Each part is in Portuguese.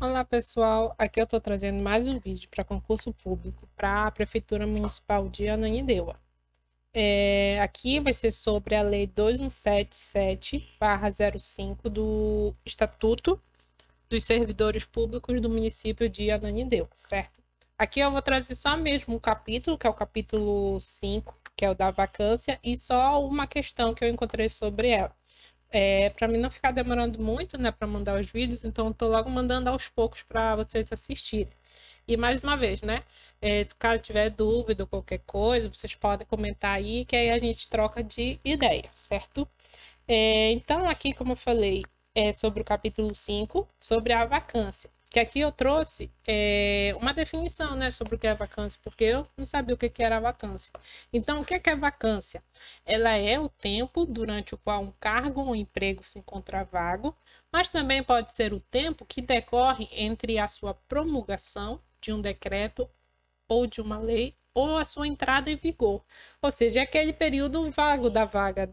Olá pessoal, aqui eu estou trazendo mais um vídeo para concurso público para a Prefeitura Municipal de Ananindeua. Aqui vai ser sobre a Lei 2177/05 do Estatuto dos Servidores Públicos do município de Ananindeua, certo? Aqui eu vou trazer só mesmo um capítulo, que é o capítulo 5, que é o da vacância, e só uma questão que eu encontrei sobre ela. Para mim não ficar demorando muito, né, para mandar os vídeos, então eu tô logo mandando aos poucos para vocês assistirem. E mais uma vez, né, caso tiver dúvida ou qualquer coisa, vocês podem comentar aí, que aí a gente troca de ideia, certo? Então aqui, como eu falei, é sobre o capítulo 5, sobre a vacância. Que aqui eu trouxe uma definição, né, sobre o que é vacância, porque eu não sabia o que era a vacância. Então, o que é vacância? Ela é o tempo durante o qual um cargo ou emprego se encontra vago, mas também pode ser o tempo que decorre entre a sua promulgação de um decreto ou de uma lei ou a sua entrada em vigor. Ou seja, é aquele período vago da vaga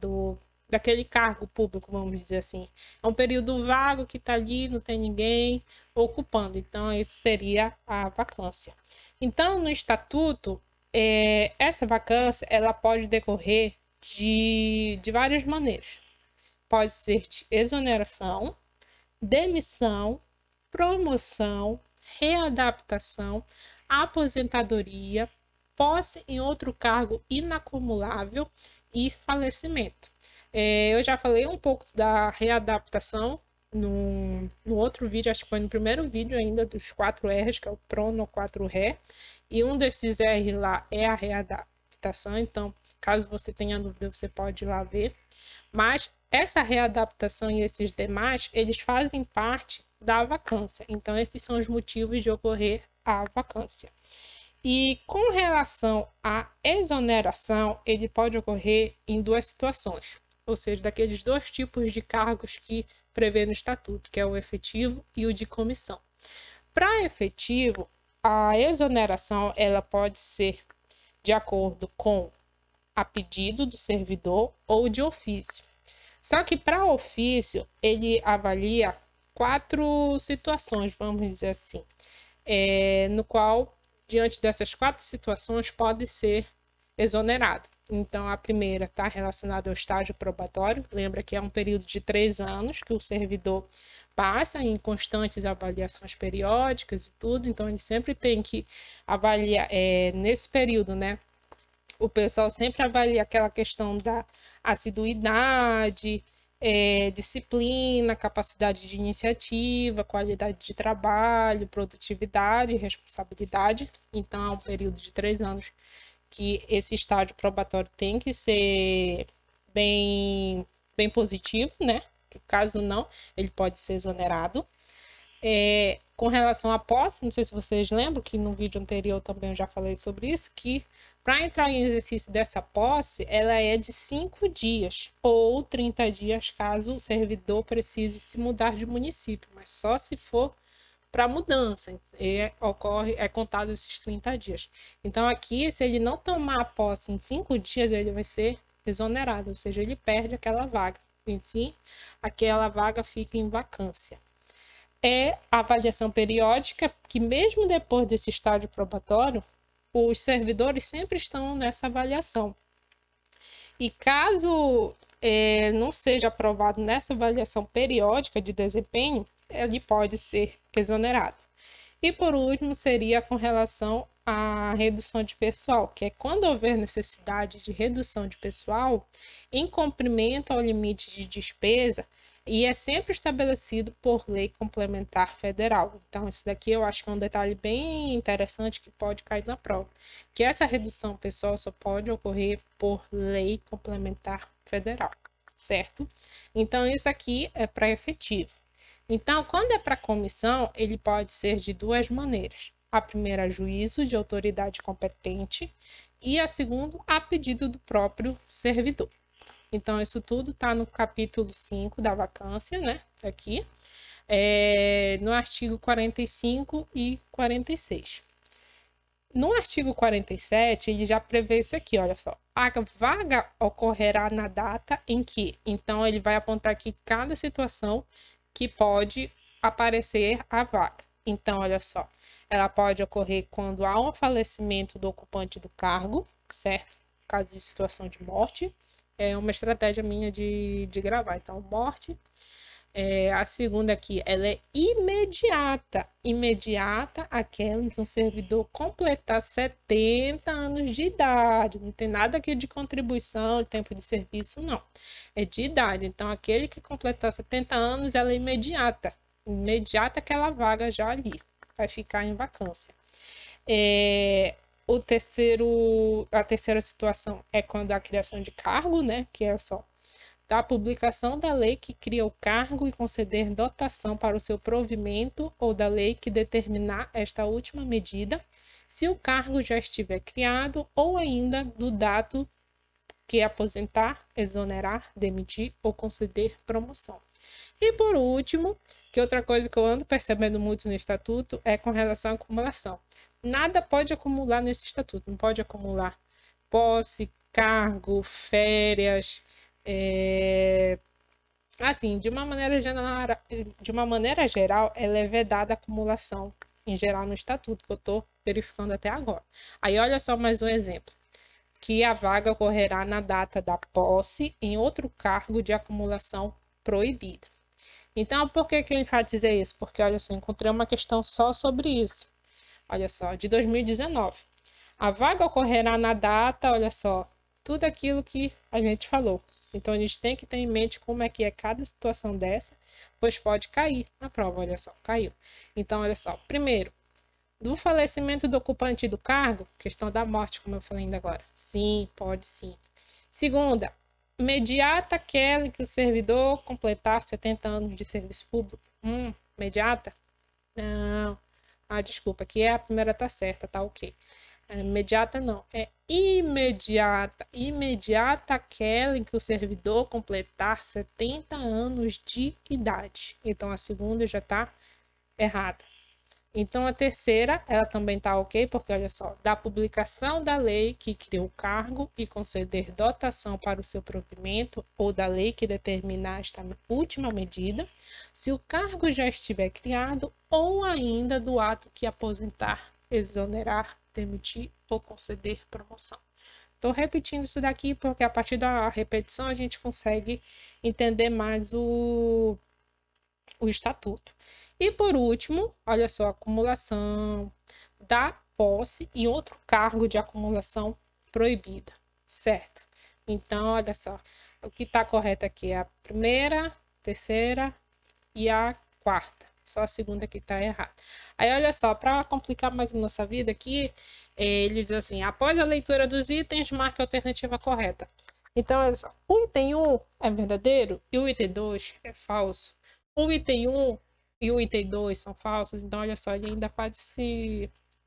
daquele cargo público, vamos dizer assim. É um período vago que está ali, não tem ninguém ocupando. Então, isso seria a vacância. Então, no estatuto, essa vacância ela pode decorrer de várias maneiras. Pode ser de exoneração, demissão, promoção, readaptação, aposentadoria, posse em outro cargo inacumulável e falecimento. Eu já falei um pouco da readaptação no outro vídeo, acho que foi no primeiro vídeo ainda, dos 4 R's, que é o Prono 4 Ré, e um desses R lá é a readaptação, então caso você tenha dúvida, você pode ir lá ver. Mas essa readaptação e esses demais, eles fazem parte da vacância. Então, esses são os motivos de ocorrer a vacância. E com relação à exoneração, ele pode ocorrer em 2 situações, ou seja, daqueles 2 tipos de cargos que prevê no estatuto, que é o efetivo e o de comissão. Para efetivo, a exoneração ela pode ser de acordo com a pedido do servidor ou de ofício. Só que para ofício, ele avalia 4 situações, vamos dizer assim, no qual, diante dessas 4 situações, pode ser exonerado. Então, a primeira está relacionada ao estágio probatório. Lembra que é um período de 3 anos que o servidor passa em constantes avaliações periódicas e tudo. Então, ele sempre tem que avaliar, nesse período, né? O pessoal sempre avalia aquela questão da assiduidade, disciplina, capacidade de iniciativa, qualidade de trabalho, produtividade e responsabilidade. Então, é um período de 3 anos que esse estágio probatório tem que ser bem positivo, né? Caso não, ele pode ser exonerado. Com relação à posse, não sei se vocês lembram que no vídeo anterior também eu já falei sobre isso, que para entrar em exercício dessa posse, ela é de 5 dias ou 30 dias, caso o servidor precise se mudar de município, mas só se for para mudança, é contado esses 30 dias. Então aqui, se ele não tomar a posse em 5 dias, ele vai ser exonerado, ou seja, ele perde aquela vaga. Em si, aquela vaga fica em vacância. A avaliação periódica, que mesmo depois desse estágio probatório, os servidores sempre estão nessa avaliação. E caso não seja aprovado nessa avaliação periódica de desempenho, ele pode ser exonerado. E por último, seria com relação à redução de pessoal, que é quando houver necessidade de redução de pessoal, em cumprimento ao limite de despesa, e é sempre estabelecido por lei complementar federal. Então, isso daqui eu acho que é um detalhe bem interessante que pode cair na prova, que essa redução pessoal só pode ocorrer por lei complementar federal, certo? Então, isso aqui é para efetivo. Então, quando é para comissão, ele pode ser de 2 maneiras. A primeira, a juízo de autoridade competente, e a segunda, a pedido do próprio servidor. Então, isso tudo está no capítulo 5 da vacância, né? Aqui, no artigo 45 e 46. No artigo 47, ele já prevê isso aqui, olha só. A vaga ocorrerá na data em que. Então, ele vai apontar aqui cada situação que pode aparecer a vaga. Então, olha só, ela pode ocorrer quando há um falecimento do ocupante do cargo, certo? Caso de situação de morte. É uma estratégia minha de gravar. Então, morte. A segunda aqui, ela é imediata. Imediata, aquela em que um servidor completar 70 anos de idade. Não tem nada aqui de contribuição, de tempo de serviço, não. É de idade. Então, aquele que completar 70 anos, ela é imediata. Imediata aquela vaga já ali. Vai ficar em vacância. A terceira situação é quando há criação de cargo, né? Que é só da publicação da lei que cria o cargo e conceder dotação para o seu provimento ou da lei que determinar esta última medida, se o cargo já estiver criado ou ainda do dado que aposentar, exonerar, demitir ou conceder promoção. E por último, que outra coisa que eu ando percebendo muito no estatuto é com relação à acumulação. Nada pode acumular nesse estatuto, não pode acumular posse, cargo, férias, assim, de uma maneira geral, ela é vedada a acumulação, em geral, no estatuto, que eu estou verificando até agora. Aí, olha só mais um exemplo. Que a vaga ocorrerá na data da posse em outro cargo de acumulação proibida. Então, por que eu enfatizei isso? Porque, olha só, encontrei uma questão só sobre isso. Olha só, de 2019. A vaga ocorrerá na data, olha só, tudo aquilo que a gente falou. Então, a gente tem que ter em mente como é que é cada situação dessa, pois pode cair na prova, olha só, caiu. Então, olha só, primeiro, do falecimento do ocupante do cargo, questão da morte, como eu falei ainda agora. Sim, pode sim. Segunda, imediata aquela em que o servidor completar 70 anos de serviço público. Imediata? Não. Desculpa, aqui a primeira tá certa, tá ok. Imediata não, é imediata. Imediata aquela em que o servidor completar 70 anos de idade. Então, a segunda já tá errada. Então, a terceira, ela também está ok, porque, olha só, da publicação da lei que cria o cargo e conceder dotação para o seu provimento ou da lei que determinar esta última medida, se o cargo já estiver criado ou ainda do ato que aposentar, exonerar, demitir ou conceder promoção. Estou repetindo isso daqui porque a partir da repetição a gente consegue entender mais o estatuto. E por último, olha só, acumulação da posse e outro cargo de acumulação proibida, certo? Então, olha só, o que está correto aqui é a primeira, terceira e a quarta. Só a segunda que está errada. Aí, olha só, para complicar mais a nossa vida aqui, ele diz assim, após a leitura dos itens, marque a alternativa correta. Então, olha só, o item 1 é verdadeiro e o item 2 é falso. O item 1 e o item 2 são falsos, então olha só, ele ainda faz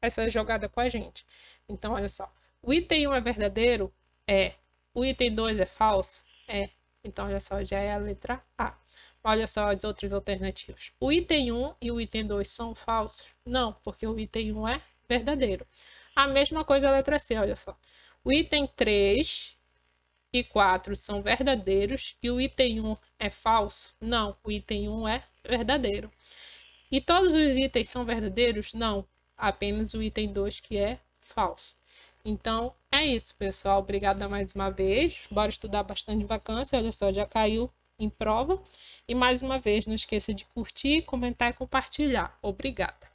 essa jogada com a gente. Então, olha só, o item 1 é verdadeiro? É. O item 2 é falso? É. Então, olha só, já é a letra A. Olha só as outras alternativas. O item 1 e o item 2 são falsos? Não, porque o item 1 é verdadeiro. A mesma coisa a letra C, olha só. O item 3 e 4 são verdadeiros e o item 1 é falso? Não, o item 1 é verdadeiro. E todos os itens são verdadeiros? Não, apenas o item 2 que é falso. Então, é isso, pessoal. Obrigada mais uma vez. Bora estudar bastante vacância. Olha só, já caiu em prova. E mais uma vez, não esqueça de curtir, comentar e compartilhar. Obrigada.